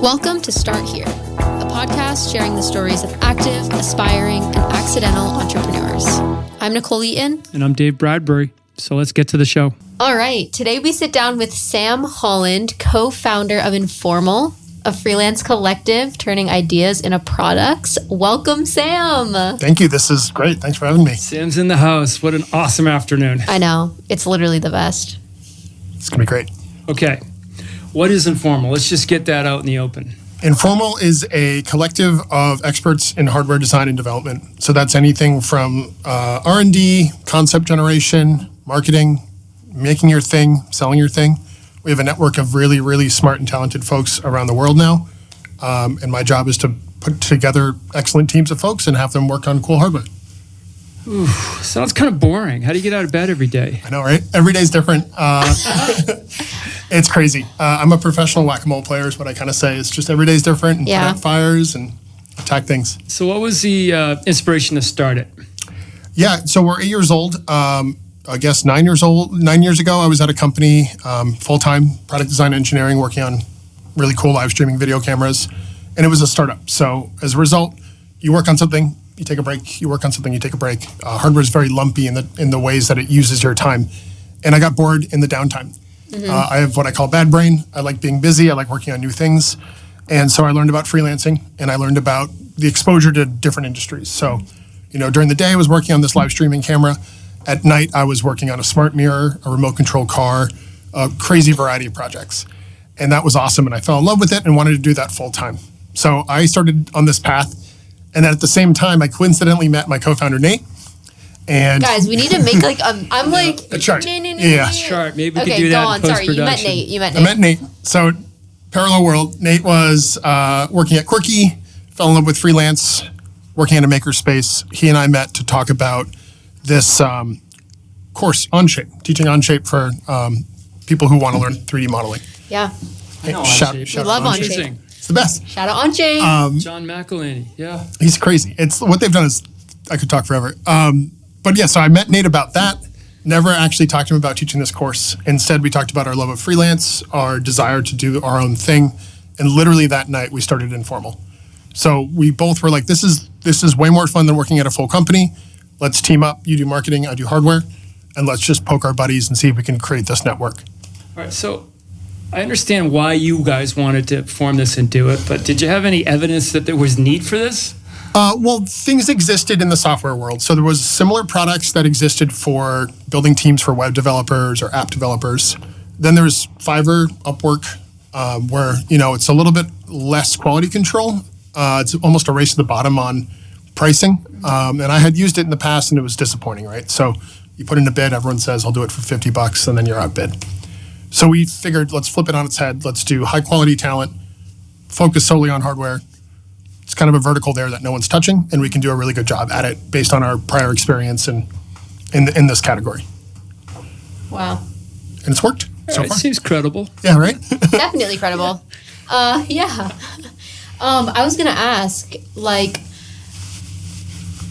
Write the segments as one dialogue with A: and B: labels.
A: Welcome to Start Here, a podcast sharing the stories of active, aspiring, and accidental entrepreneurs. I'm Nicole Eaton.
B: And I'm Dave Bradbury. So let's get to the show.
A: All right. Today we sit down with Sam Holland, co-founder of Informal, a freelance collective turning ideas into products. Welcome, Sam.
C: Thank you. This is great. Thanks for having me.
B: Sam's in the house. What an awesome afternoon.
A: I know. It's literally the best.
C: It's going to be great.
B: Okay. What is Informal? Let's just get that out in the open.
C: Informal is a collective of experts in hardware design and development. So that's anything from R&D, concept generation, marketing, making your thing, selling your thing. We have a network of really, really smart and talented folks around the world now. And my job is to put together excellent teams of folks and have them work on cool hardware.
B: Ooh, sounds kind of boring. How do you get out of bed every day?
C: I know, right? Every day's different. It's crazy. I'm a professional whack-a-mole player is what I kind of say. It's just every day's different and put out fires and attack things.
B: So what was the inspiration to start it?
C: Yeah, so we're 8 years old. I guess 9 years old. 9 years ago, I was at a company, full-time product design engineering, working on really cool live streaming video cameras. And it was a startup. So as a result, you work on something, you take a break. You work on something, you take a break. Hardware is very lumpy in the ways that it uses your time. And I got bored in the downtime. Mm-hmm. I have what I call bad brain. I like being busy. I like working on new things. And so I learned about freelancing and I learned about the exposure to different industries. So, during the day I was working on this live streaming camera. At night I was working on a smart mirror, a remote control car, a crazy variety of projects. And that was awesome. And I fell in love with it and wanted to do that full time. So I started on this path. And then at the same time, I coincidentally met my co-founder, Nate. And
A: guys, we need to make I'm like
C: a chart.
B: Yeah, chart. Maybe we could do that in post-production.
A: Sorry, you met Nate.
C: I met Nate. So parallel world. Nate was working at Quirky, fell in love with freelance, working in a makerspace. He and I met to talk about this course, Onshape, teaching Onshape for people who want to learn 3D modeling.
A: Yeah.
B: I know
C: shout
B: Onshape.
A: We love Onshape.
C: It's the best.
A: Shout out Onshape.
B: John McElhaney. Yeah.
C: He's crazy. It's what they've done is I could talk forever. But yeah, so I met Nate about that. Never actually talked to him about teaching this course. Instead, we talked about our love of freelance, our desire to do our own thing. And literally that night we started Informal. So we both were like, this is way more fun than working at a full company. Let's team up. You do marketing, I do hardware. And let's just poke our buddies and see if we can create this network.
B: All right. So I understand why you guys wanted to form this and do it, but did you have any evidence that there was need for this?
C: Well, things existed in the software world. So there was similar products that existed for building teams for web developers or app developers. Then there's Fiverr, Upwork, where, it's a little bit less quality control. It's almost a race to the bottom on pricing. And I had used it in the past and it was disappointing, right? So you put in a bid, everyone says, I'll do it for $50 and then you're outbid. So we figured, let's flip it on its head. Let's do high quality talent, focus solely on hardware. It's kind of a vertical there that no one's touching, and we can do a really good job at it based on our prior experience in this category.
A: Wow.
C: And it's worked so far.
B: It seems credible.
C: Yeah, right?
A: Definitely credible. Yeah. I was going to ask,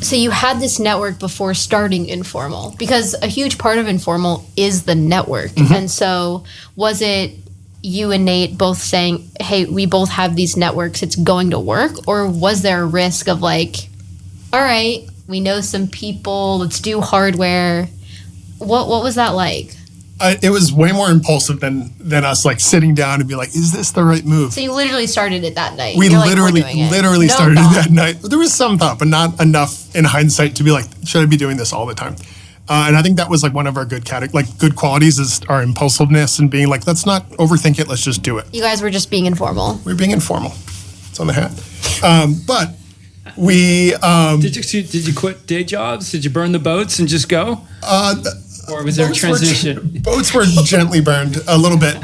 A: so you had this network before starting Informal, because a huge part of Informal is the network. Mm-hmm. And so was it you and Nate both saying, hey, we both have these networks, it's going to work? Or was there a risk of all right, we know some people, let's do hardware? What was that like?
C: It was way more impulsive than us sitting down and be like, is this the right move?
A: So you literally started it that night.
C: We literally started it that night. There was some thought, but not enough in hindsight to be like, should I be doing this all the time? And I think that was one of our good qualities is our impulsiveness and being like, let's not overthink it. Let's just do it.
A: You guys were just being informal.
C: We were being informal. It's on the hat. But we...
B: Did you quit day jobs? Did you burn the boats and just go? Or was there a transition?
C: Boats were gently burned a little bit.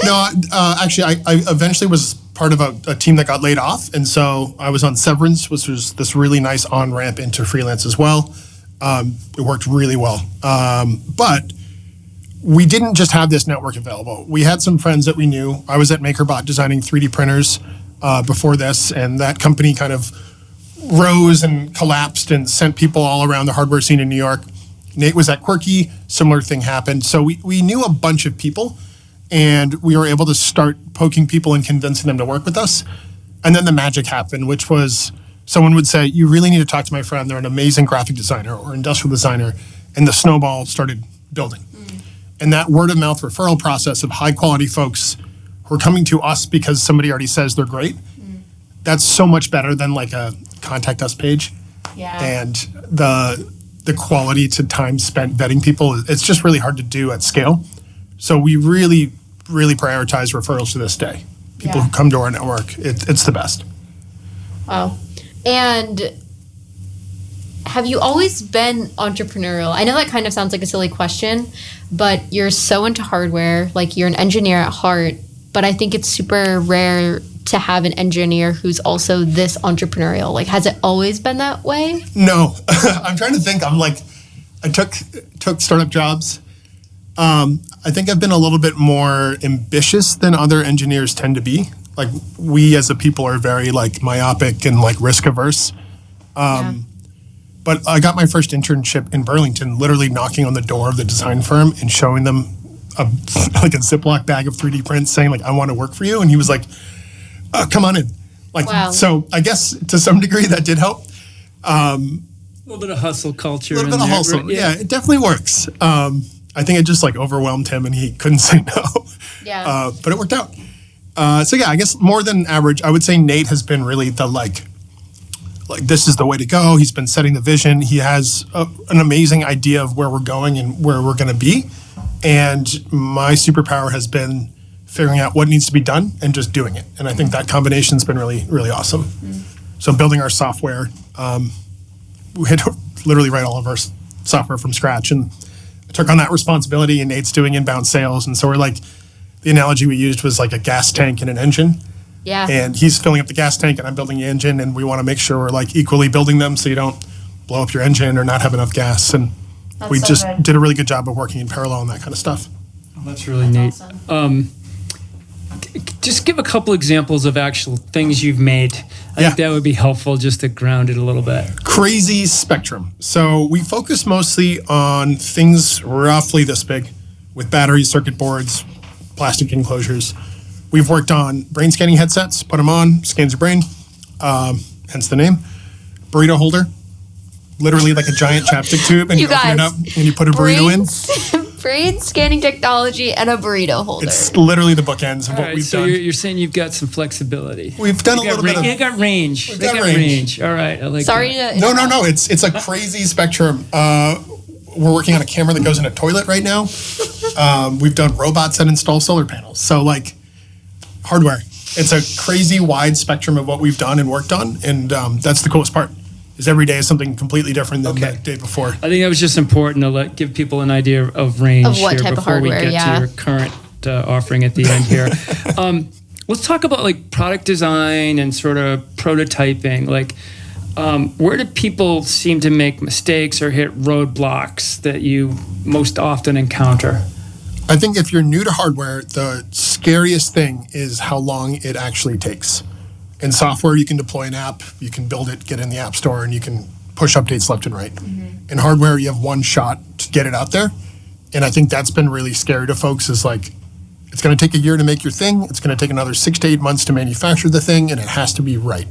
C: Actually, I eventually was part of a team that got laid off. And so I was on severance, which was this really nice on-ramp into freelance as well. It worked really well. But we didn't just have this network available. We had some friends that we knew. I was at MakerBot designing 3D printers before this, and that company kind of rose and collapsed and sent people all around the hardware scene in New York. Nate was at Quirky, similar thing happened. So we knew a bunch of people, And we were able to start poking people and convincing them to work with us. And then the magic happened, which was someone would say, you really need to talk to my friend. They're an amazing graphic designer or industrial designer. And the snowball started building. And that word of mouth referral process of high quality folks who are coming to us because somebody already says they're great, that's so much better than like a contact us page.
A: Yeah.
C: And the quality to time spent vetting people, it's just really hard to do at scale. So we really, really prioritize referrals to this day. People who come to our network, it's the best.
A: Wow. And have you always been entrepreneurial? I know that kind of sounds like a silly question, but you're so into hardware, like you're an engineer at heart, but I think it's super rare to have an engineer who's also this entrepreneurial. Like, has it always been that way?
C: No. I'm trying to think. I took startup jobs. I think I've been a little bit more ambitious than other engineers tend to be. Like, we as a people are very like myopic and like risk averse. But I got my first internship in Burlington, literally knocking on the door of the design firm and showing them a Ziploc bag of 3D prints saying like, I want to work for you. And he was like, come on in. Like,
A: wow.
C: So I guess to some degree that did help.
B: A little bit of hustle culture.
C: A little bit of hustle.
B: Right?
C: Yeah, it definitely works. I think it just like overwhelmed him and he couldn't say no.
A: Yeah.
C: But it worked out. So yeah, I guess more than average, I would say Nate has been really the like this is the way to go. He's been setting the vision. He has an amazing idea of where we're going and where we're going to be. And my superpower has been figuring out what needs to be done and just doing it. And I think that combination's been really, really awesome. So building our software, we had to literally write all of our software from scratch, and I took on that responsibility, and Nate's doing inbound sales. And so we're like, the analogy we used was like a gas tank and an engine.
A: Yeah.
C: And he's filling up the gas tank and I'm building the engine, and we want to make sure we're like equally building them so you don't blow up your engine or not have enough gas. And we
A: so
C: just
A: good.
C: did a really good job of working in parallel on that kind of stuff.
B: Oh, that's really neat.
A: Awesome.
B: Just give a couple examples of actual things you've made. I think that would be helpful just to ground it a little bit.
C: Crazy spectrum. So we focus mostly on things roughly this big with batteries, circuit boards, plastic enclosures. We've worked on brain scanning headsets, put them on, scans your brain, hence the name. Burrito holder, literally like a giant chapstick tube, and you open it up and you put a burrito in.
A: Brain scanning technology and a burrito holder.
C: It's literally the bookends of what we've
B: so
C: done.
B: You're saying you've got some flexibility.
C: We've done a little bit of...
B: You got range.
C: We've
B: They
C: got
B: got
C: range.
B: All right, I like
A: Sorry
B: that.
A: to...
C: No. It's a crazy spectrum. We're working on a camera that goes in a toilet right now. We've done robots that install solar panels. So like hardware. It's a crazy wide spectrum of what we've done and worked on. And that's the coolest part. Is every day is something completely different than the day before.
B: I think that was just important to give people an idea of range
A: Of what
B: here
A: type of
B: before
A: hardware,
B: we get to your current offering at the end here. Let's talk about like product design and sort of prototyping. Like, where do people seem to make mistakes or hit roadblocks that you most often encounter?
C: I think if you're new to hardware, the scariest thing is how long it actually takes. In software, you can deploy an app, you can build it, get it in the app store, and you can push updates left and right. In hardware, you have one shot to get it out there. And I think that's been really scary to folks, is like, it's going to take a year to make your thing. It's going to take another 6 to 8 months to manufacture the thing, and it has to be right.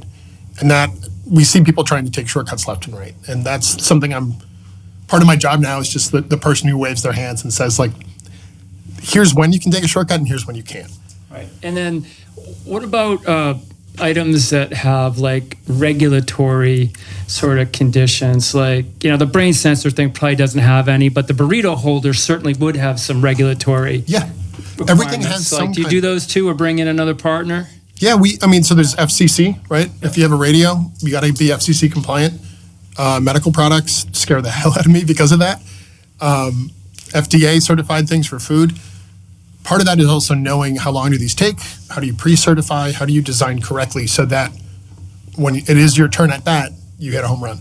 C: And that, we see people trying to take shortcuts left and right. And that's something part of my job now is just the person who waves their hands and says like, here's when you can take a shortcut and here's when you can't.
B: Right. And then what about items that have like regulatory sort of conditions? Like, the brain sensor thing probably doesn't have any, but the burrito holder certainly would have some regulatory
C: Everything has some
B: do you do those too, or bring in another partner?
C: Yeah, so there's FCC, right? If you have a radio, you got to be FCC compliant. Medical products scare the hell out of me because of that. FDA certified things for food. Part of that is also knowing how long do these take? How do you pre-certify? How do you design correctly so that when it is your turn at bat, you hit a home run?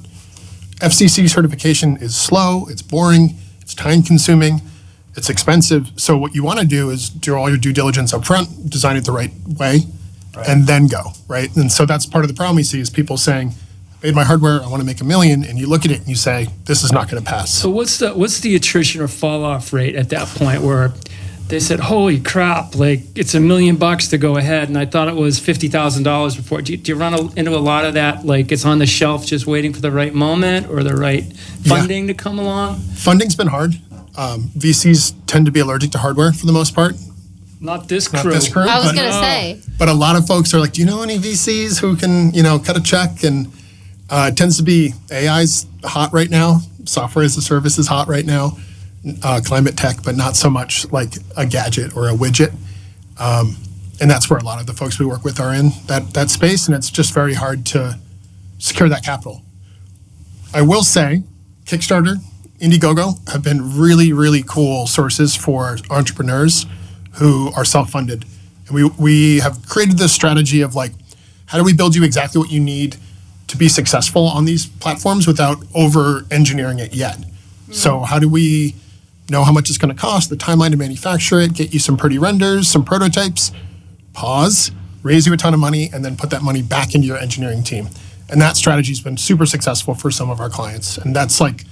C: FCC certification is slow, it's boring, it's time consuming, it's expensive. So what you want to do is do all your due diligence up front, design it the right way, and then go, right? And so that's part of the problem we see is people saying, I made my hardware, I want to make $1 million, and you look at it and you say, this is not going to pass.
B: So what's the attrition or fall off rate at that point where they said, "Holy crap! Like it's $1 million to go ahead," and I thought it was $50,000 before. Do you run into a lot of that? Like it's on the shelf, just waiting for the right moment or the right funding to come along.
C: Funding's been hard. VCs tend to be allergic to hardware for the most part.
B: Not this crew.
A: I was going to say.
C: But a lot of folks are like, do you know any VCs who can, cut a check? And it tends to be AI's hot right now. Software as a service is hot right now. Climate tech, but not so much like a gadget or a widget. And that's where a lot of the folks we work with are in that space. And it's just very hard to secure that capital. I will say Kickstarter, Indiegogo have been really, really cool sources for entrepreneurs who are self-funded. And we have created this strategy of like, how do we build you exactly what you need to be successful on these platforms without over-engineering it yet? So how do we know how much it's going to cost, the timeline to manufacture it, get you some pretty renders, some prototypes, pause, raise you a ton of money, and then put that money back into your engineering team. And that strategy has been super successful for some of our clients. And that's like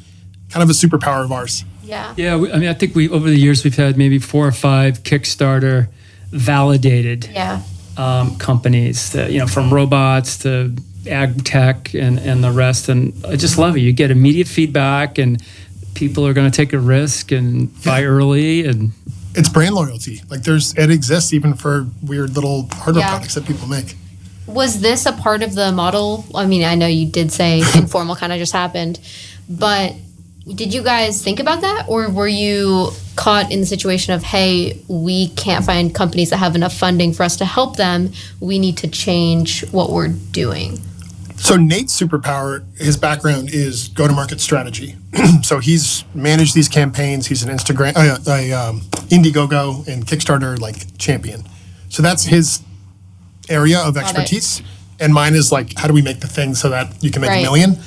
C: kind of a superpower of ours.
A: Yeah.
B: Yeah. I think over the years, we've had maybe 4 or 5 Kickstarter validated companies that, from robots to ag tech and the rest. And I just love it. You get immediate feedback and people are going to take a risk and buy early. And
C: it's brand loyalty. Like it exists even for weird little hardware products that people make.
A: Was this a part of the model? I mean, I know you did say Informal kind of just happened, but did you guys think about that? Or were you caught in the situation of, hey, we can't find companies that have enough funding for us to help them. We need to change what we're doing.
C: So Nate's superpower, his background is go-to-market strategy. So he's managed these campaigns. He's an Indiegogo and Kickstarter like champion. So that's his area of expertise. And mine is like, how do we make the thing so that you can make $1 million?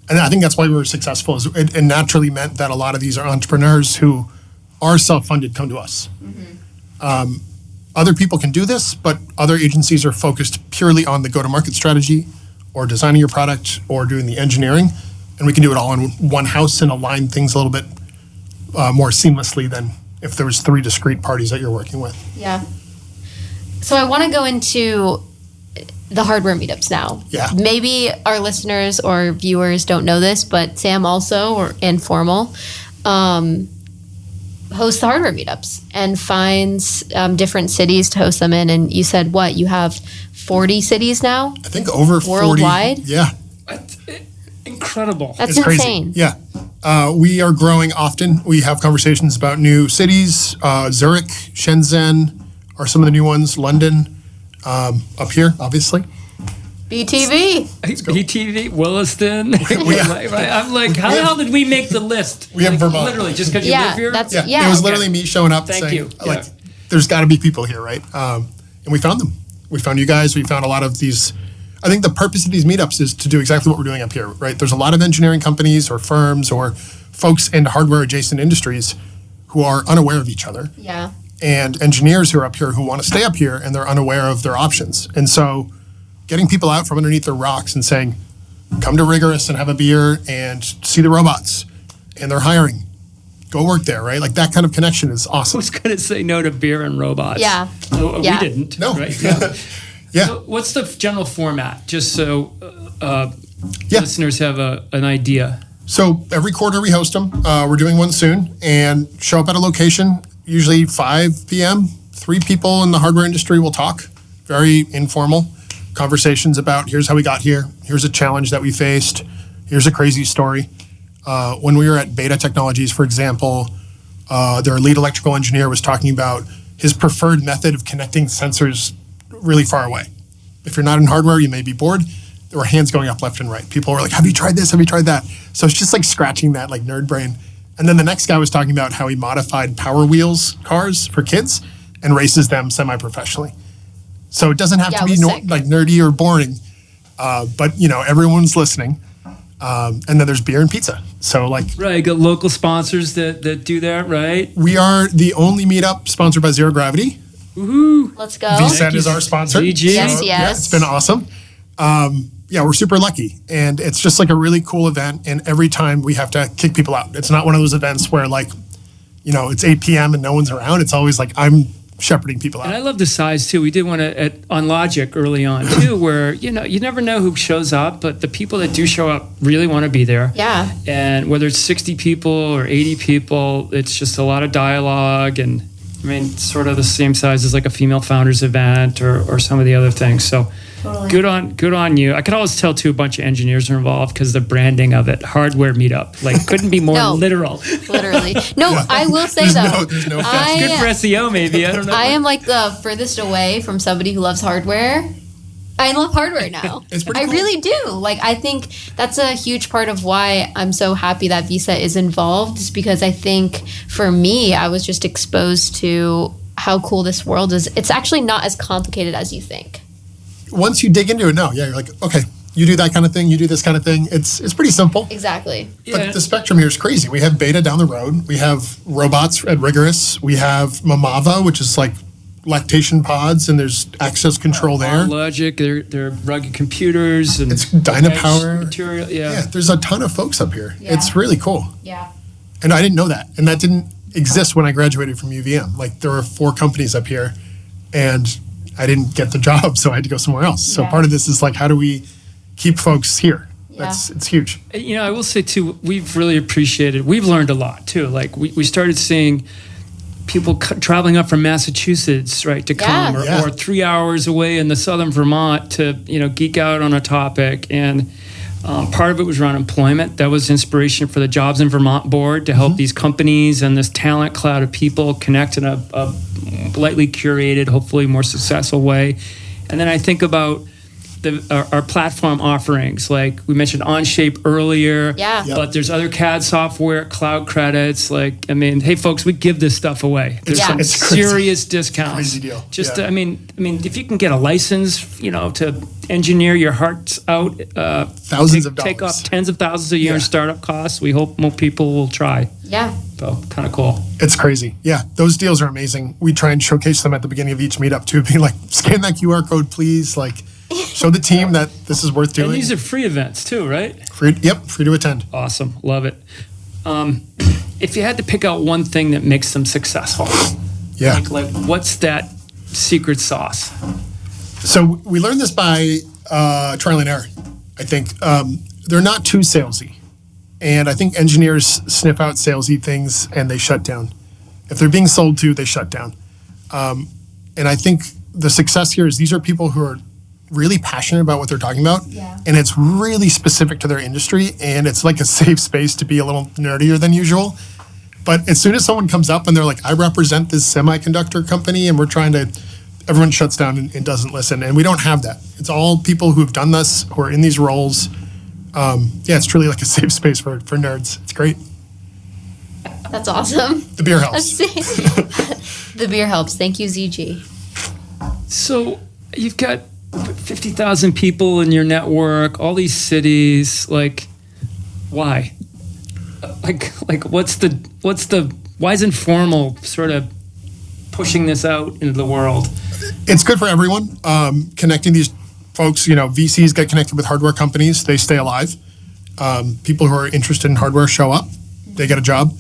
C: And I think that's why we were successful. It naturally meant that a lot of these are entrepreneurs who are self-funded come to us. Mm-hmm. Other people can do this, but other agencies are focused purely on the go-to-market strategy or designing your product or doing the engineering. And we can do it all in one house and align things a little bit more seamlessly than if there was 3 discrete parties that you're working with.
A: Yeah. So I want to go into the hardware meetups now.
C: Yeah.
A: Maybe our listeners or viewers don't know this, but Sam also, or Informal, hosts the hardware meetups and finds different cities to host them in. And you said, what, you have 40 cities now?
C: I think over 40.
A: Worldwide?
C: Yeah.
B: Incredible.
A: That's
C: it's
A: insane.
C: Crazy. Yeah. We are growing often. We have conversations about new cities. Zurich, Shenzhen are some of the new ones. London, up here, obviously.
A: BTV.
B: BTV, Williston. Right. I'm like, how the hell did we make the list?
C: We have Vermont.
B: Literally, just because you live here?
C: It was literally me showing up
B: Thank
C: saying,
B: you.
C: like, there's got to be people here, right? And we found them. We found you guys. We found a lot of these. I think the purpose of these meetups is to do exactly what we're doing up here, right? There's a lot of engineering companies or firms or folks in hardware adjacent industries who are unaware of each other.
A: Yeah.
C: And engineers who are up here who want to stay up here and they're unaware of their options. And so getting people out from underneath their rocks and saying, come to Rigorous and have a beer and see the robots and they're hiring. Go work there, right? Like that kind of connection is awesome.
B: I was going to say no to beer and robots.
A: Yeah.
B: We didn't.
C: No.
B: Right? Yeah.
C: Yeah.
B: So what's the general format? Just so listeners have an idea.
C: So every quarter we host them. We're doing one soon and show up at a location, usually 5 p.m. 3 people in the hardware industry will talk. Very informal conversations about here's how we got here. Here's a challenge that we faced. Here's a crazy story. When we were at Beta Technologies, for example, their lead electrical engineer was talking about his preferred method of connecting sensors really far away. If you're not in hardware, you may be bored. There were hands going up left and right. People were like, have you tried this? Have you tried that? So it's just like scratching that like nerd brain. And then the next guy was talking about how he modified Power Wheels cars for kids and races them semi-professionally. So it doesn't have to be like nerdy or boring, but everyone's listening. And then there's beer and pizza. So like,
B: right, got local sponsors that do that, right?
C: We are the only meetup sponsored by Zero Gravity.
B: Woohoo!
A: Let's go.
C: VCET is our sponsor.
B: GG.
A: Yes.
C: Yeah, it's been awesome. We're super lucky, and it's just like a really cool event. And every time we have to kick people out. It's not one of those events where like, it's 8 p.m. and no one's around, it's always like I'm shepherding people
B: And I
C: out.
B: love the size too. We did one on Logic early on too, where you never know who shows up, but the people that do show up really want to be there.
A: Yeah.
B: And whether it's 60 people or 80 people, it's just a lot of dialogue, and I mean, sort of the same size as like a female founders event or some of the other things. So
A: Totally.
B: good on you. I could always tell too a bunch of engineers are involved because the branding of it, hardware meetup, like couldn't be more
A: No.
B: literal.
A: Literally. No, I will say though.
C: There's no
B: Good for SEO maybe. I don't know.
A: I am like the furthest away from somebody who loves hardware. I love hardware now.
C: It's pretty
A: I
C: cool.
A: really do. Like, I think that's a huge part of why I'm so happy that VCET is involved, is because I think for me, I was just exposed to how cool this world is. It's actually not as complicated as you think.
C: Once you dig into it, you're like, okay, you do that kind of thing, you do this kind of thing. It's pretty simple.
A: Exactly.
C: But the spectrum here is crazy. We have Beta down the road. We have robots at Rigorous. We have Mamava, which is like lactation pods, and there's access control there.
B: Logic, they're rugged computers and
C: It's Dynapower.
B: material.
C: Yeah, there's a ton of folks up here.
A: Yeah.
C: It's really cool.
A: Yeah.
C: And I didn't know that. And that didn't exist when I graduated from UVM. Like, there were 4 companies up here, and I didn't get the job, so I had to go somewhere else. So
A: Yeah.
C: part of this is like, how do we keep folks here?
A: Yeah.
C: It's huge.
B: I will say too, we've really appreciated. We've learned a lot too. Like we started seeing people traveling up from Massachusetts, right, to come,
C: Yeah.
B: or 3 hours away in the southern Vermont to geek out on a topic. And part of it was around employment. That was inspiration for the Jobs in Vermont board to help these companies and this talent cloud of people connect in a lightly curated, hopefully more successful way. And then I think about our platform offerings, like we mentioned Onshape earlier.
A: Yeah.
C: Yep.
B: But there's other CAD software, cloud credits. Like, I mean, hey folks, we give this stuff away. There's some
C: It's crazy.
B: serious discounts.
C: Crazy deal.
B: Just,
C: Yeah.
B: I mean, if you can get a license, to engineer your hearts out,
C: Thousands of
B: take
C: dollars.
B: off tens of thousands a year in
C: Yeah.
B: startup costs. We hope more people will try.
A: Yeah.
B: So kind of cool.
C: It's crazy. Yeah, those deals are amazing. We try and showcase them at the beginning of each meetup too, being like, scan that QR code, please. Like, show the team that this is worth
B: And
C: doing.
B: these are free events too, right?
C: Free to attend.
B: Awesome. Love it. If you had to pick out one thing that makes them successful,
C: Yeah.
B: like what's that secret sauce?
C: So we learned this by trial and error, I think. They're not too salesy. And I think engineers sniff out salesy things and they shut down. If they're being sold to, they shut down. And I think the success here is these are people who are really passionate about what they're talking about.
A: Yeah.
C: And it's really specific to their industry. And it's like a safe space to be a little nerdier than usual. But as soon as someone comes up and they're like, I represent this semiconductor company and we're trying to, everyone shuts down and doesn't listen. And we don't have that. It's all people who have done this, who are in these roles. It's truly like a safe space for nerds. It's great.
A: That's awesome.
C: The beer helps.
A: The beer helps. Thank you, ZG.
B: So you've got 50,000 people in your network, all these cities. Like, why? Like, what's the? Why is Informal sort of pushing this out into the world?
C: It's good for everyone. Connecting these folks, VCs get connected with hardware companies. They stay alive. People who are interested in hardware show up. They get a job.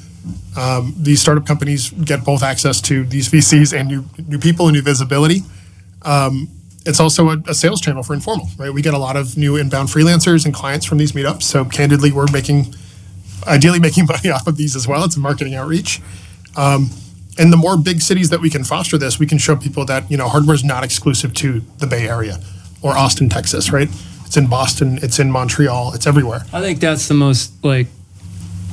C: These startup companies get both access to these VCs and new people and new visibility. It's also a sales channel for Informal, right? We get a lot of new inbound freelancers and clients from these meetups. So candidly, we're ideally making money off of these as well. It's a marketing outreach. And the more big cities that we can foster this, we can show people that, hardware is not exclusive to the Bay Area or Austin, Texas, right? It's in Boston, it's in Montreal, it's everywhere.
B: I think that's the most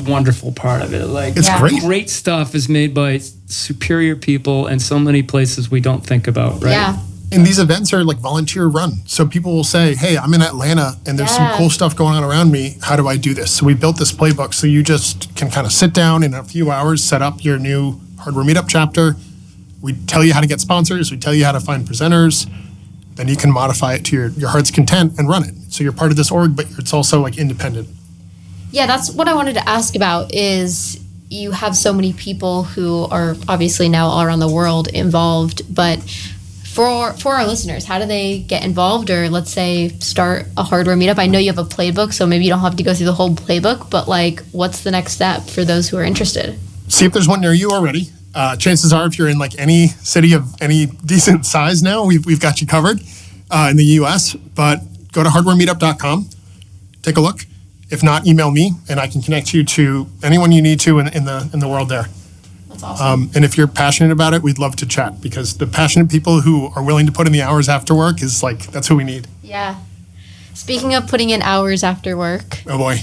B: wonderful part of it. Like,
C: It's great.
B: Great stuff is made by superior people in so many places we don't think about, right?
A: Yeah.
C: And these events are like volunteer run. So people will say, hey, I'm in Atlanta and there's some cool stuff going on around me. How do I do this? So we built this playbook so you just can kind of sit down in a few hours, set up your new hardware meetup chapter. We tell you how to get sponsors. We tell you how to find presenters. Then you can modify it to your heart's content and run it. So you're part of this org, but it's also like independent.
A: Yeah, that's what I wanted to ask about is you have so many people who are obviously now all around the world involved, but for our listeners, how do they get involved or let's say start a hardware meetup? I know you have a playbook, so maybe you don't have to go through the whole playbook, but what's the next step for those who are interested?
C: see if there's one near you already. Chances are, if you're in like any city of any decent size now, we've got you covered in the U.S. But go to hardwaremeetup.com, take a look. If not, email me, and I can connect you to anyone you need to in the world there.
A: That's awesome.
C: And if you're passionate about it, we'd love to chat, because the passionate people who are willing to put in the hours after work is like, that's who we need.
A: Yeah. Speaking of putting in hours after work,
C: Oh boy.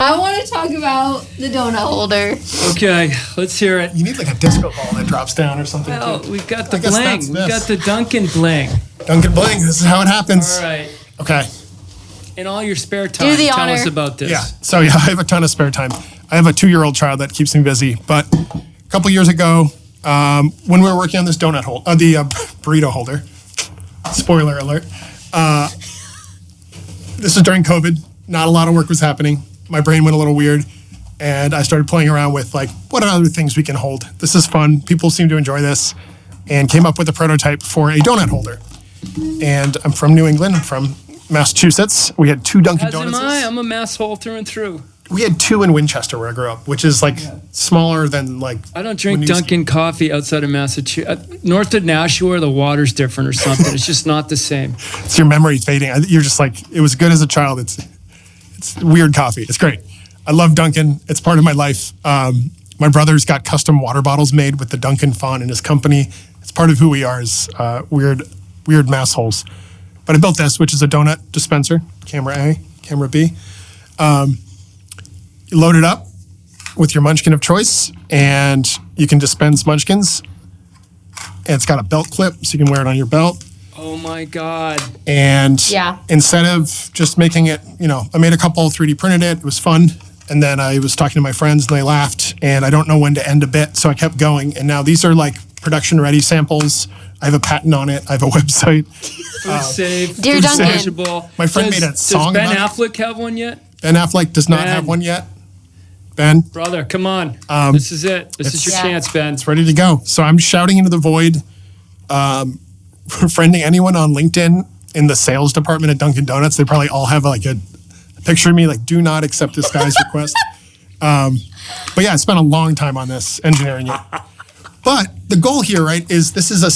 A: I want to talk about the donut holder.
B: Okay, let's hear it.
C: You need like a disco ball that drops down or something.
B: Well,
C: too.
B: we've got the
C: I guess
B: bling.
C: that's
B: We've
C: this.
B: got the Dunkin' bling.
C: Dunkin' Bling, this is how it happens.
B: All right.
C: Okay.
B: In all your spare time,
A: the
B: tell
A: honor.
B: us about this.
C: Yeah. So yeah, I have a ton of spare time. I have a 2-year-old child that keeps me busy. But a couple years ago, when we were working on this donut the burrito holder, spoiler alert, this was during COVID. Not a lot of work was happening. My brain went a little weird, and I started playing around with like, what are other things we can hold? This is fun. People seem to enjoy this, and came up with a prototype for a donut holder. And I'm from New England. I'm from Massachusetts. We had 2 Dunkin'
B: As am
C: Donuts.
B: I. I'm a mass hole through and through.
C: We had 2 in Winchester where I grew up, which is like smaller than like.
B: I don't drink
C: when you-
B: Dunkin' coffee outside of Massachusetts. North of Nashua, the water's different or something. It's just not the same.
C: It's your memory fading. You're just like, it was good as a child. It's weird coffee. It's great. I love Dunkin'. It's part of my life. My brother's got custom water bottles made with the Dunkin' font in his company. It's part of who we are, is weird mass holes. But I built this, which is a donut dispenser, camera A, camera B. You load it up with your munchkin of choice, and you can dispense munchkins. And it's got a belt clip, so you can wear it on your belt.
B: Oh my God.
C: And
A: Yeah.
C: instead of just making it, I made a couple, 3D printed it. It was fun. And then I was talking to my friends, and they laughed. And I don't know when to end a bit, so I kept going. And now these are like production-ready samples. I have a patent on it. I have a website.
B: Food safe.
A: Dear
B: food
A: Duncan.
B: searchable.
C: My friend made a song
B: Does Ben
C: about
B: Affleck have one yet?
C: Ben Affleck does not
B: Ben.
C: have one yet. Ben,
B: Brother, come on. This is it. This is your
A: Yeah.
B: chance, Ben.
C: it's ready to go. So I'm shouting into the void, friending anyone on LinkedIn in the sales department at Dunkin' Donuts. They probably all have like a picture of me, like, do not accept this guy's request. But yeah, I spent a long time on this, engineering it. But the goal here, right, is this is a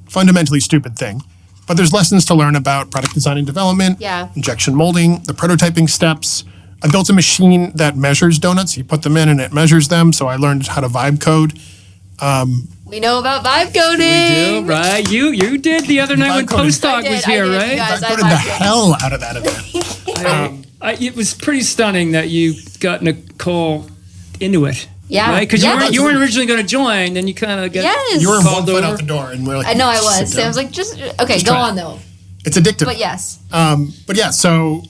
C: fundamentally stupid thing. But there's lessons to learn about product design and development,
A: Yeah.
C: injection molding, the prototyping steps. I built a machine that measures donuts. You put them in and it measures them. So I learned how to vibe code.
A: We know about vibe coding.
B: We do, right? You did the other night when
C: Vibe coding.
B: Postdoc was here,
A: I did,
B: right?
A: you guys.
C: I
A: I
C: coded the
A: vibe coded.
C: hell out of that event.
B: It was pretty stunning that you got Nicole into it.
A: Yeah.
B: Right? Because
A: Yeah.
B: you weren't originally going to join, then you kind of got.
A: Yes.
C: You were
B: Called
C: 1 foot
B: over.
C: out the door, and we're like,
A: I know I was.
C: sit down.
A: Sam's like, okay, go
C: try it.
A: on though.
C: It's addictive.
A: But yes.
C: But yeah, so,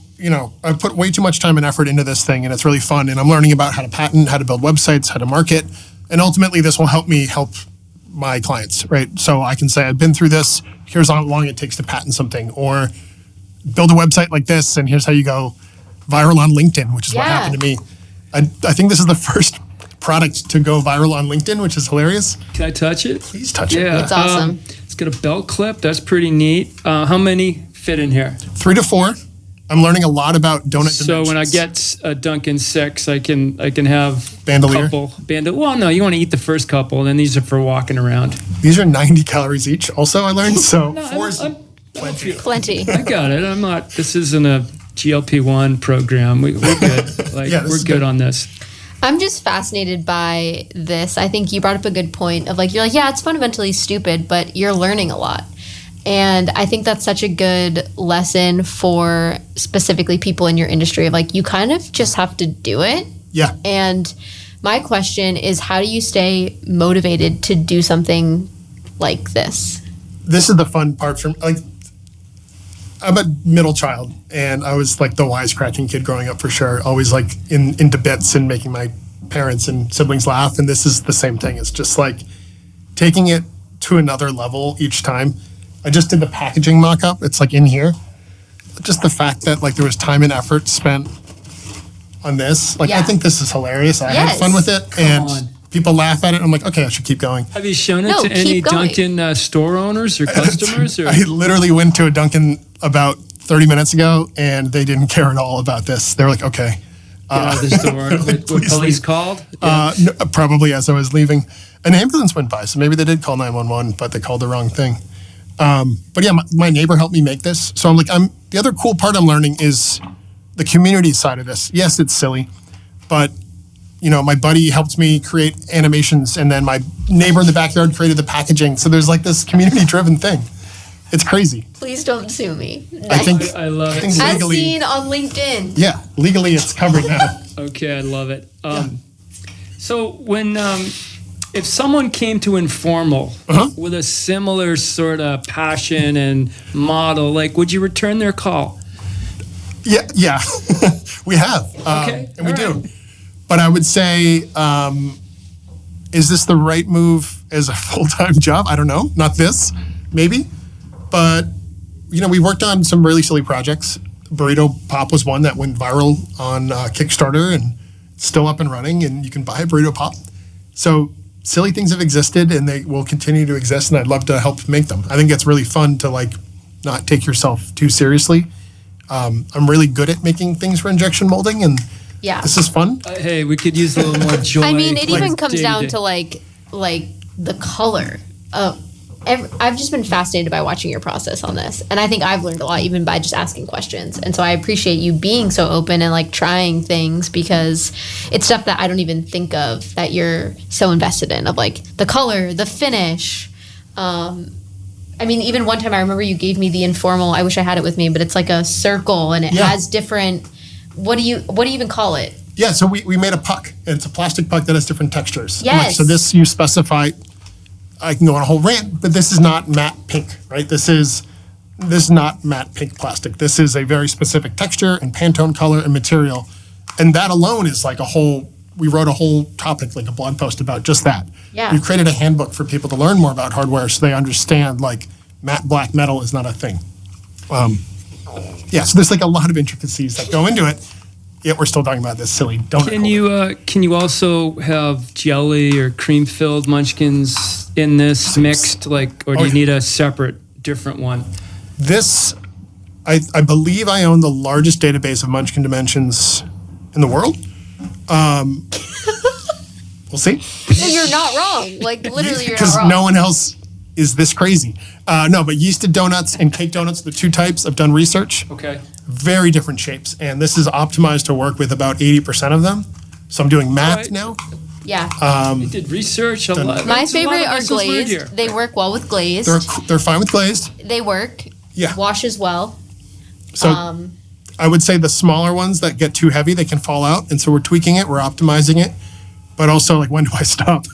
C: I put way too much time and effort into this thing, and it's really fun. And I'm learning about how to patent, how to build websites, how to market. And ultimately, this will help me help my clients, right? So I can say, I've been through this. Here's how long it takes to patent something. Or build a website like this, and here's how you go viral on LinkedIn, which is what
A: Yeah.
C: happened to me. I think this is the first product to go viral on LinkedIn, which is hilarious.
B: Can I touch it?
C: Please touch it.
B: Yeah.
A: It's awesome.
B: It's got a belt clip. That's pretty neat. How many fit in here?
C: 3 to 4. I'm learning a lot about donut
B: So when I
C: dimensions.
B: get a Dunkin' 6, I can have
C: Bandolier?
B: a couple. Well, no, you want to eat the first couple, and then these are for walking around.
C: These are 90 calories each. Also, I learned. So
B: No,
C: 4 is
B: I'm-
C: plenty.
A: Plenty.
B: I got it. I'm not. This isn't a GLP-1 program. We're good. Like
C: Yeah, this
B: we're
C: is
B: good
C: good.
B: on this.
A: I'm just fascinated by this. I think you brought up a good point of like, you're like, yeah, it's fundamentally stupid, but you're learning a lot. And I think that's such a good lesson for specifically people in your industry of like, you kind of just have to do it.
C: Yeah.
A: And my question is, how do you stay motivated to do something like this?
C: This is the fun part for me. Like, I'm a middle child, and I was like the wisecracking kid growing up for sure. Always like into bits and making my parents and siblings laugh. And this is the same thing. It's just like taking it to another level each time. I just did the packaging mock-up. It's like in here. Just the fact that like there was time and effort spent on this. Like, I
A: Yeah.
C: think this is hilarious. I
A: Yes.
C: had fun with it, and
B: on.
C: people laugh at it. I'm like, okay, I should keep going.
B: Have you shown it
A: No,
B: to
A: keep
B: any
A: going.
B: Dunkin' store owners or customers? Or?
C: I literally went to a Dunkin' about 30 minutes ago, and they didn't care at all about this. They were like, okay.
B: Get out of the store. Were police called? Yeah.
C: No, probably as I was leaving. An ambulance went by, so maybe they did call 911, but they called the wrong thing. But yeah, my neighbor helped me make this. So the other cool part I'm learning is the community side of this. Yes, it's silly, but my buddy helped me create animations, and then my neighbor in the backyard created the packaging. So there's like this community-driven thing. It's crazy.
A: Please don't sue me.
B: I love it.
A: As seen on LinkedIn.
C: Yeah, legally it's covered now.
B: Okay, I love it. So when if someone came to Informal with a similar sort of passion and model, like, would you return their call?
C: Yeah, we have.
B: Okay,
C: and we do. But I would say, is this the right move as a full-time job? I don't know. Not this, maybe. But, we worked on some really silly projects. Burrito Pop was one that went viral on Kickstarter and still up and running, and you can buy a Burrito Pop. So silly things have existed, and they will continue to exist, and I'd love to help make them. I think it's really fun to, not take yourself too seriously. I'm really good at making things for injection molding, and this is fun.
B: Hey, we could use a little more joy.
A: I mean, it even comes down to like the color. I've just been fascinated by watching your process on this, and I think I've learned a lot even by just asking questions. And so I appreciate you being so open and trying things, because it's stuff that I don't even think of that you're so invested in, of the color, the finish. I mean, even one time I remember you gave me the Informal. I wish I had it with me, but it's like a circle, and it has different. What do you even call it?
C: Yeah, so we made a puck, and it's a plastic puck that has different textures.
A: Yes.
C: So this you specify. I can go on a whole rant, but this is not matte pink, right? This is not matte pink plastic. This is a very specific texture and Pantone color and material, and that alone is we wrote a whole topic, like a blog post about just that.
A: Yeah.
C: We created a handbook for people to learn more about hardware, so they understand matte black metal is not a thing. So there's a lot of intricacies that go into it. Yet we're still talking about this silly donut.
B: Can you also have jelly or cream filled munchkins in this mixed, or do you need a separate, different one?
C: This, I believe I own the largest database of munchkin dimensions in the world. We'll see.
A: No, you're not wrong. Literally, you're not wrong.
C: Because no one else is this crazy. No, but yeasted donuts and cake donuts, the two types, I've done research.
B: Okay.
C: Very different shapes. And this is optimized to work with about 80% of them. So I'm doing math now.
A: Yeah.
B: You did research a lot.
A: My favorite are glazed. They work well with glazed.
C: They're fine with glazed.
A: They work.
C: Yeah.
A: Washes well.
C: So I would say the smaller ones that get too heavy, they can fall out. And so we're tweaking it. We're optimizing it. But also, when do I stop?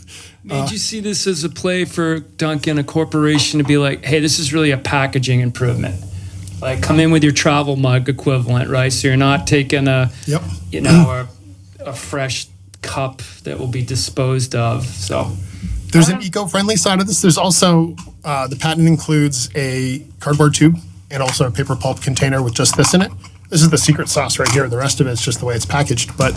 B: Made you see this as a play for Dunkin', a corporation, to be like, hey, this is really a packaging improvement. Come in with your travel mug equivalent, right? So you're not taking a fresh cup that will be disposed of. So
C: there's an eco-friendly side of this. There's also the patent includes a cardboard tube and also a paper pulp container with just this in it. This is the secret sauce right here. The rest of it's just the way it's packaged, but.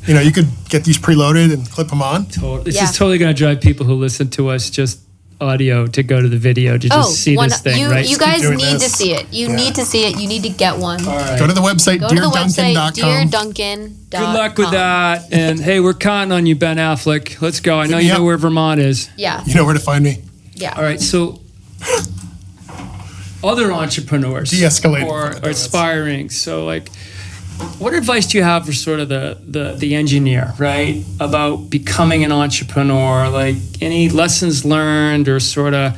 C: You could get these preloaded and clip them on.
B: This is totally going to drive people who listen to us just audio to go to the video to just see this thing, right?
A: You guys need to see it. You need to see it. You need to get one.
B: All right.
C: Go to the website, deardunkin.com.
A: deardunkin.com.
B: Good luck with that. And hey, we're counting on you, Ben Affleck. Let's go. I know you know where Vermont is.
A: Yeah.
C: You know where to find me.
A: Yeah.
B: All right. So other entrepreneurs
C: De-escalating
B: or aspiring. So what advice do you have for sort of the engineer, right? About becoming an entrepreneur, any lessons learned or sort of,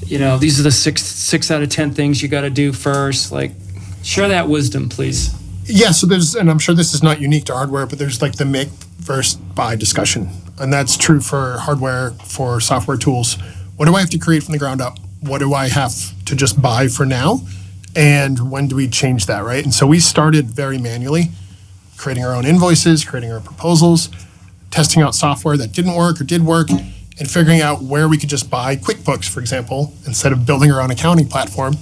B: these are the six out of 10 things you got to do first. Share that wisdom, please.
C: Yeah. So and I'm sure this is not unique to hardware, but there's the make versus buy discussion. And that's true for hardware, for software tools. What do I have to create from the ground up? What do I have to just buy for now? And when do we change that, right? And so we started very manually, creating our own invoices, creating our proposals, testing out software that didn't work or did work, and figuring out where we could just buy QuickBooks, for example, instead of building our own accounting platform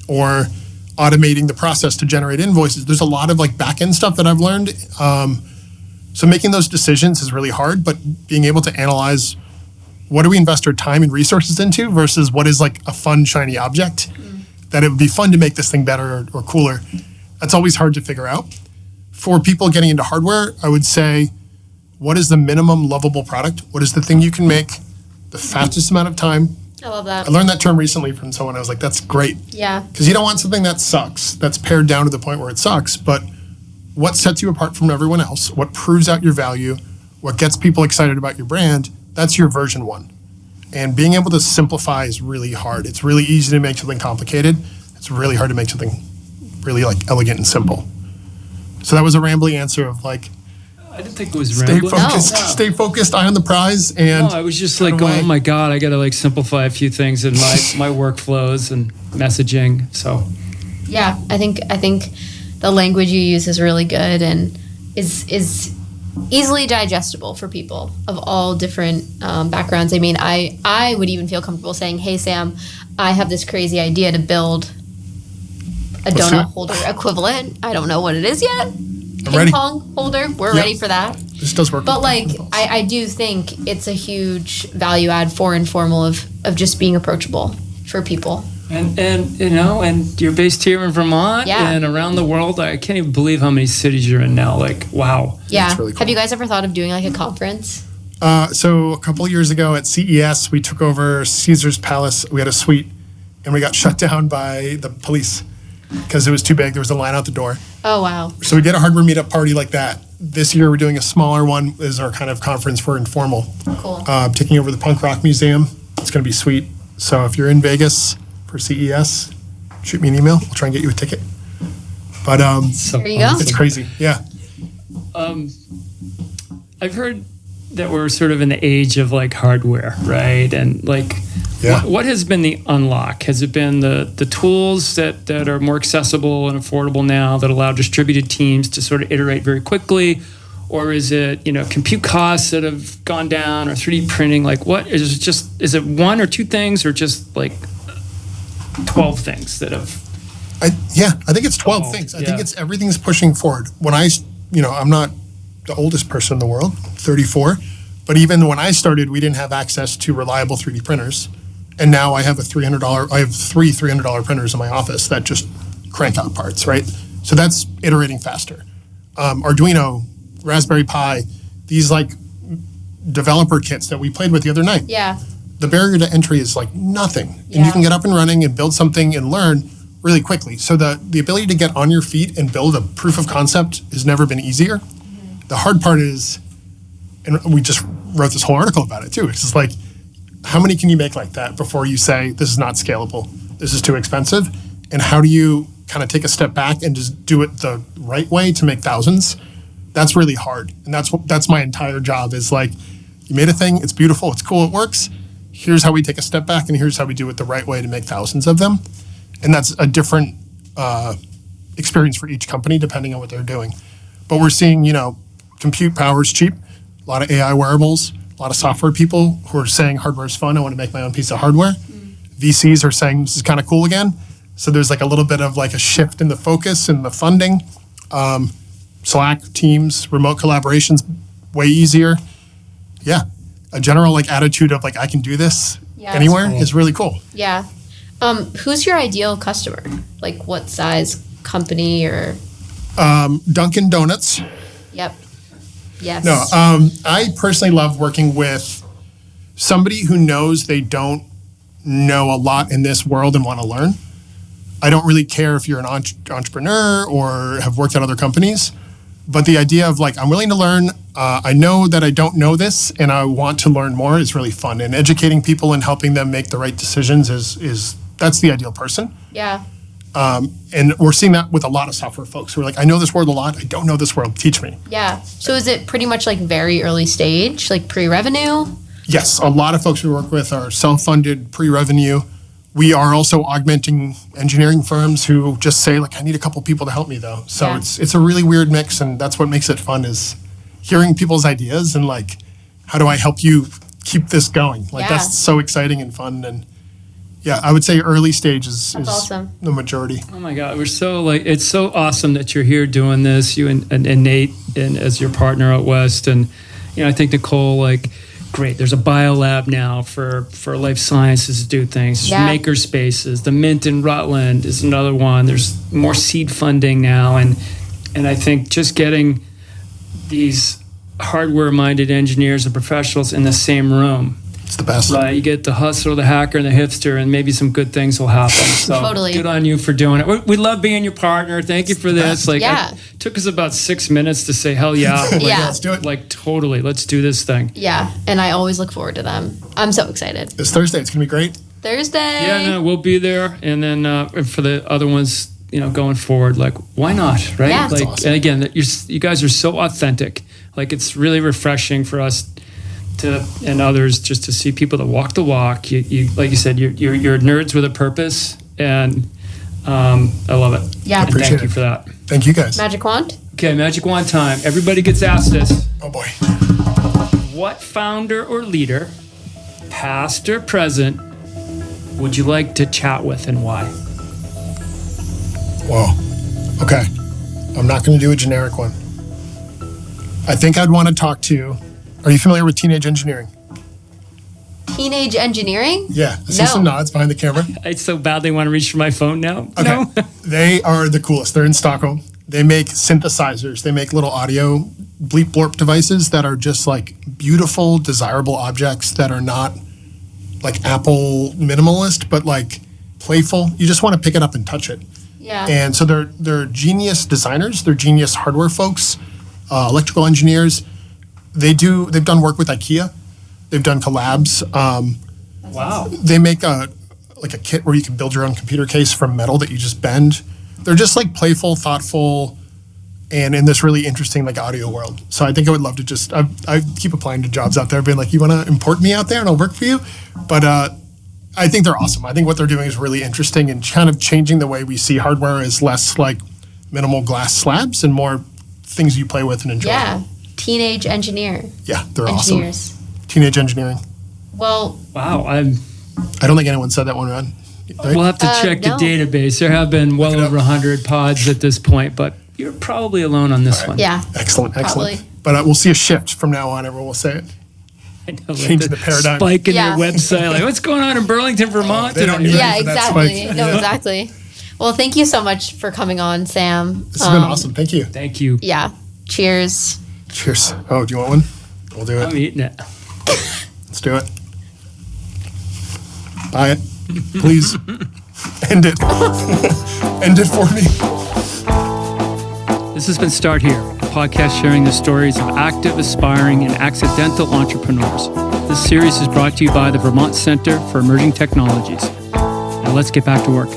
C: or automating the process to generate invoices. There's a lot of back-end stuff that I've learned. So making those decisions is really hard, but being able to analyze what do we invest our time and resources into versus what is a fun, shiny object that it would be fun to make this thing better or cooler. That's always hard to figure out. For people getting into hardware, I would say, what is the minimum lovable product? What is the thing you can make the fastest amount of time?
A: I love that.
C: I learned that term recently from someone. I was like, that's great.
A: Yeah.
C: Because you don't want something that sucks, that's pared down to the point where it sucks. But what sets you apart from everyone else? What proves out your value? What gets people excited about your brand? That's your version 1. And being able to simplify is really hard. It's really easy to make something complicated. It's really hard to make something really like elegant and simple. So that was a rambly answer of like,
B: I didn't think it was
C: stay
B: rambling.
C: focused,
A: No.
C: stay focused, eye on the prize. And
B: No, I was just like, going, oh my God, I got to like simplify a few things in my workflows and messaging. So
A: Yeah, I think the language you use is really good and is easily digestible for people of all different backgrounds. I mean, I would even feel comfortable saying, "Hey, Sam, I have this crazy idea to build a
C: Let's do
A: donut
C: it.
A: holder equivalent. I don't know what it is yet. Ping
C: ready.
A: pong holder. We're
C: Yep.
A: ready for that."
C: this does work.
A: But like, I do think it's a huge value add for Informal of just being approachable for people.
B: and you know, and you're based here in Vermont
A: Yeah.
B: and around the world. I can't even believe how many cities you're in now. Like, wow.
A: Yeah.
C: That's really cool.
A: Have you guys ever thought of doing like a conference?
C: So a couple of years ago at CES, we took over Caesar's Palace. We had a suite, and we got shut down by the police because it was too big. There was a line out the door.
A: Oh wow.
C: So we did a hardware meetup party like that. This year, we're doing a smaller one as our kind of conference for Informal.
A: Cool.
C: Taking over the Punk Rock Museum. It's going to be sweet. So if you're in Vegas for CES, shoot me an email. We'll try and get you a ticket. But
B: So
A: There you go.
C: it's crazy. Yeah.
B: I've heard that we're sort of in the age of like hardware, right? And like,
C: Yeah.
B: what has been the unlock? Has it been the tools that are more accessible and affordable now that allow distributed teams to sort of iterate very quickly? Or is it, you know, compute costs that have gone down or 3D printing? Like what is it one or two things or just like 12 things that have?
C: I think it's 12
B: Oh,
C: things. I
B: yeah.
C: think it's everything's pushing forward. When I'm not the oldest person in the world, 34, but even when I started, we didn't have access to reliable 3D printers. And now I have three $300 printers in my office that just crank out parts, right? So that's iterating faster. Arduino, Raspberry Pi, these like developer kits that we played with the other night.
A: Yeah.
C: The barrier to entry is like nothing. And
A: Yeah.
C: you can get up and running and build something and learn really quickly. So the ability to get on your feet and build a proof of concept has never been easier. The hard part is, and we just wrote this whole article about it too, it's just like, how many can you make like that before you say, this is not scalable, this is too expensive? And how do you kind of take a step back and just do it the right way to make thousands? That's really hard. And that's my entire job is like, you made a thing, it's beautiful, it's cool, it works. Here's how we take a step back and here's how we do it the right way to make thousands of them. And that's a different experience for each company depending on what they're doing. But we're seeing, compute power is cheap, a lot of AI wearables, a lot of software people who are saying hardware is fun, I want to make my own piece of hardware. VCs are saying this is kind of cool again. So there's like a little bit of like a shift in the focus and the funding. Slack, Teams, remote collaboration's way easier. Yeah. A general like attitude of like, I can do this
A: Yeah,
C: anywhere
B: that's cool.
C: is really cool.
A: Yeah. Who's your ideal customer? Like what size company or?
C: Dunkin Donuts.
A: Yep. Yes.
C: No, I personally love working with somebody who knows they don't know a lot in this world and want to learn. I don't really care if you're an entrepreneur or have worked at other companies, but the idea of like, I'm willing to learn. I know that I don't know this and I want to learn more is really fun. And educating people and helping them make the right decisions is that's the ideal person.
A: Yeah.
C: And we're seeing that with a lot of software folks who are like, I know this world a lot. I don't know this world. Teach me.
A: Yeah. So is it pretty much like very early stage, like pre-revenue?
C: Yes, a lot of folks we work with are self-funded, pre-revenue. We are also augmenting engineering firms who just say, like, I need a couple people to help me, though. So
A: Yeah.
C: it's a really weird mix, and that's what makes it fun is hearing people's ideas and, like, how do I help you keep this going? Like,
A: Yeah.
C: that's so exciting and fun. And, yeah, I would say early stage is
A: awesome.
C: the majority.
B: Oh my God, we're so it's so awesome that you're here doing this, you and Nate and as your partner out West. And, I think Nicole, great. There's a biolab now for life sciences to do things. There's
A: Yeah.
B: maker spaces. The Mint in Rutland is another one. There's more seed funding now. And And I think just getting these hardware-minded engineers and professionals in the same room,
C: It's the best.
B: right? You get the hustler, the hacker, and the hipster, and maybe some good things will happen. So
A: Totally.
B: good on you for doing it. We love being your partner. Thank you for this. Like,
A: Yeah.
B: it took us about 6 minutes to say, hell yeah.
A: Yeah.
C: Let's do it.
B: Like, totally. Let's do this thing.
A: Yeah, and I always look forward to them. I'm so excited.
C: It's Thursday. It's going to be great.
A: Thursday.
B: Yeah, no, we'll be there. And then for the other ones, going forward, like, why not, right?
A: Yeah. That's
B: Like,
C: awesome.
B: and again, you guys are so authentic. Like, it's really refreshing for us and others just to see people that walk the walk. You like you said, you're nerds with a purpose, and I love it.
A: Yeah.
B: And
C: Appreciate
B: thank you
C: it.
B: for that.
C: Thank you guys.
A: Magic wand.
B: Okay, magic wand time. Everybody gets asked this.
C: Oh boy.
B: What founder or leader, past or present, would you like to chat with and why?
C: Whoa. Okay. I'm not going to do a generic one. I think I'd want to talk to. Are you familiar with Teenage Engineering?
A: Teenage engineering.
C: Yeah. I see
A: No.
C: some nods behind the camera.
B: I so badly want to reach for my phone now.
C: Okay.
B: No.
C: They are the coolest. They're in Stockholm. They make synthesizers. They make little audio bleep blorp devices that are just like beautiful, desirable objects that are not like Apple minimalist, but like playful. You just want to pick it up and touch it.
A: Yeah.
C: And so they're genius designers. They're genius hardware folks, electrical engineers. They've done work with IKEA. They've done collabs.
B: Wow.
C: They make a kit where you can build your own computer case from metal that you just bend. They're just like playful, thoughtful, and in this really interesting like audio world. So I think I would love to just I keep applying to jobs out there, being like, you want to import me out there and I'll work for you. But I think they're awesome. I think what they're doing is really interesting and kind of changing the way we see hardware as less like minimal glass slabs and more things you play with and enjoy.
A: Yeah. Teenage engineer.
C: Yeah, they're
A: Engineers.
C: awesome. Teenage Engineering.
A: Well,
B: Wow.
C: I don't think anyone said that one, Ron. Right?
B: We'll have to check
A: no.
B: the database. There have been well
C: Look it up.
B: over 100 pods at this point, but you're probably alone on this one.
A: yeah.
C: Excellent.
A: Probably.
C: But we'll see a shift from now on. Everyone will say it.
B: I know, like
C: Changing the paradigm.
B: Spike in
A: Yeah.
B: your website. Like, what's going on in Burlington, Vermont?
C: they don't
B: today?
C: need
A: Yeah,
C: for that
A: exactly.
C: spike.
A: No, exactly. Well, thank you so much for coming on, Sam.
C: This has been awesome. Thank you.
B: Thank you.
A: Yeah. Cheers.
C: Cheers. Oh, do you want one? We'll do it.
B: I'm eating it.
C: Let's do it. Buy it. Please. End it. End it for me.
B: This has been Start Here, a podcast sharing the stories of active, aspiring, and accidental entrepreneurs. This series is brought to you by the Vermont Center for Emerging Technologies. Now let's get back to work.